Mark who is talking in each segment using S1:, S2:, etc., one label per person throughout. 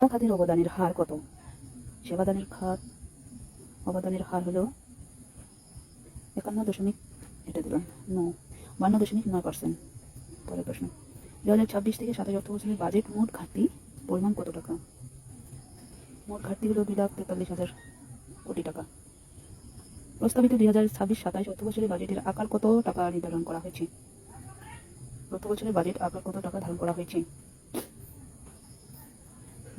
S1: খাতের অবদানের হার কত? সেবাদানের খাত অবদানের হার হলো 51 এটা দিলাম 52.9%। পরের প্রশ্ন, 2026 থেকে 27 অর্থ বছরের বাজেট মোট ঘাটতি পরিমাণ কত টাকা? মোট ঘাটতি হলো 2,43,000 কোটি টাকা। প্রস্তাবিত 2026-27 অর্থ বছরের বাজেটের আকার কত টাকা নির্ধারণ করা হয়েছে? অর্থ বছরের বাজেট আকার কত টাকা ধারণ করা হয়েছে?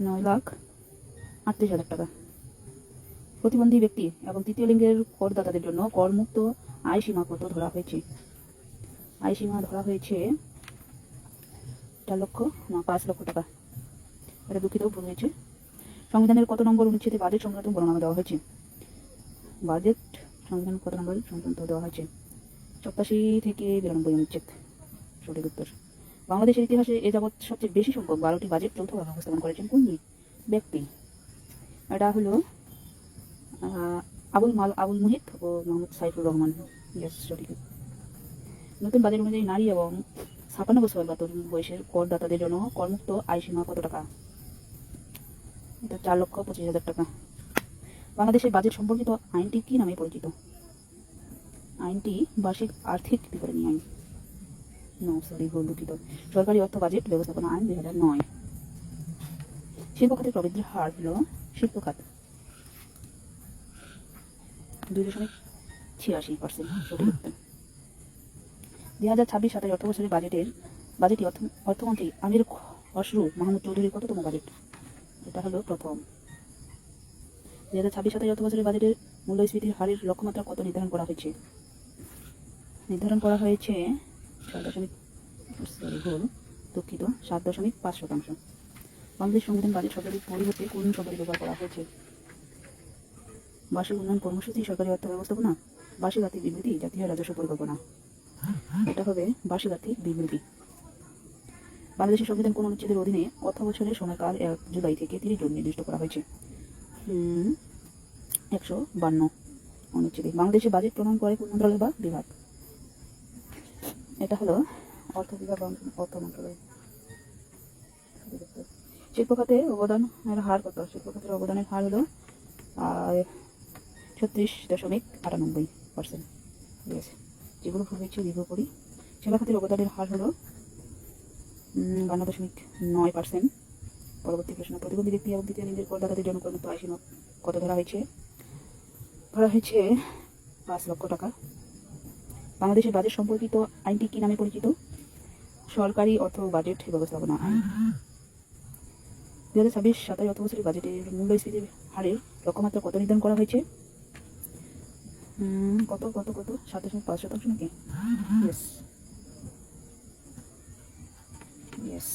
S1: 9,38,000 টাকা। প্রতিবন্ধী ব্যক্তি এবং তৃতীয় লিঙ্গের করদাতাদের জন্য করমুক্ত আয় সীমা কত ধরা হয়েছে? আয় সীমা ধরা হয়েছে 5 লক্ষ টাকা। এটা দুঃখিত, ভুল হয়েছে। সংবিধানের কত নম্বর অনুচ্ছেদে বাজেট সংক্রান্ত বর্ণনা দেওয়া হয়েছে? বাজেট সংবিধান কত নম্বর সংক্রান্ত দেওয়া হয়েছে? 87 থেকে 92 অনুচ্ছেদ সঠিক উত্তর। বাংলাদেশের ইতিহাসে এ যাবৎ সবচেয়ে বেশি সংখ্যক 12টি বাজেট যৌথভাবে উপস্থাপন করেছেন কোন ব্যক্তি? এটা হলো আবুল মুহিত ও মোহাম্মদ সাইফুর রহমান। ইয়েস, সঠিক। নতুন বাজেট অনুযায়ী নারী এবং 56 বছর বা তরুণ বয়সের করদাতাদের জন্য করমুক্ত আয় সীমা কত টাকা? এটা 4,25,000 টাকা। বাংলাদেশের বাজেট সম্পর্কিত আইনটি কি নামে পরিচিত? আইনটি বার্ষিক আর্থিক বিবরণী আইন। ভুল, দুঃখিত। সরকারি অর্থ বাজেট ব্যবস্থাপনা আইন 2009। শিল্প খাতের প্রবৃদ্ধির হার হল শিল্প খাত 2.86%। সঠিক উত্তর। 2026-27 অর্থ বছরের বাজেটে অর্থমন্ত্রী আমির খসরু মাহমুদ চৌধুরীর কততম বাজেট? এটা হলো প্রথম। 2026-27 অর্থ বছরের বাজেটের মূল্যস্ফীতির হারের লক্ষ্যমাত্রা কত নির্ধারণ করা হয়েছে? নির্ধারণ করা হয়েছে 7.5%। বাংলাদেশ সংবিধান বাজেট শব্দটির পরিবর্তে কোন শব্দটি ব্যবহার করা হয়েছে? বার্ষিক উন্নয়ন কর্মসূচি, সরকারি অর্থ ব্যবস্থাপনা, বার্ষিক আর্থিক বিবৃতি, জাতীয় রাজস্ব পরিকল্পনা। এটা হবে বার্ষিক আর্থিক বিবৃতি। বাংলাদেশের সংবিধান কোন অনুচ্ছেদের অধীনে অর্থ বছরের সময়কাল 1 জুলাই থেকে 30 জুন নির্দিষ্ট করা হয়েছে? 152 অনুচ্ছেদে। বাংলাদেশের বাজেট প্রণয়ন করে কোন মন্ত্রণালয় বা বিভাগ? এটা হলো অর্থ বিভাগ বা অর্থ মন্ত্রণালয়। শিল্প খাতের অবদানের হার কত? শিল্প খাতের অবদানের হার হলো 36.98%। ঠিক আছে, যেগুলো ভুল হয়েছে রিভিউ করি। সেবা খাতের অবদানের হার হলো 52.9%। পরবর্তী প্রশ্ন, প্রতিবন্ধী ব্যক্তি এবং তৃতীয় লিঙ্গের করদাতাদের জন্য করমুক্ত আয় সীমা কত ধরা হয়েছে? 5 লক্ষ টাকা। বাংলাদেশের বাজেট সম্পর্কিত আইনটি কি নামে পরিচিত? সরকারি অর্থ বাজেট ব্যবস্থাপনা আইন। 2026-27 অর্থ বছরের বাজেটের মূল্যস্ফীতির হারের লক্ষ্যমাত্রা কত নির্ধারণ করা হয়েছে? কত 7.5% নাকি? ইয়েস।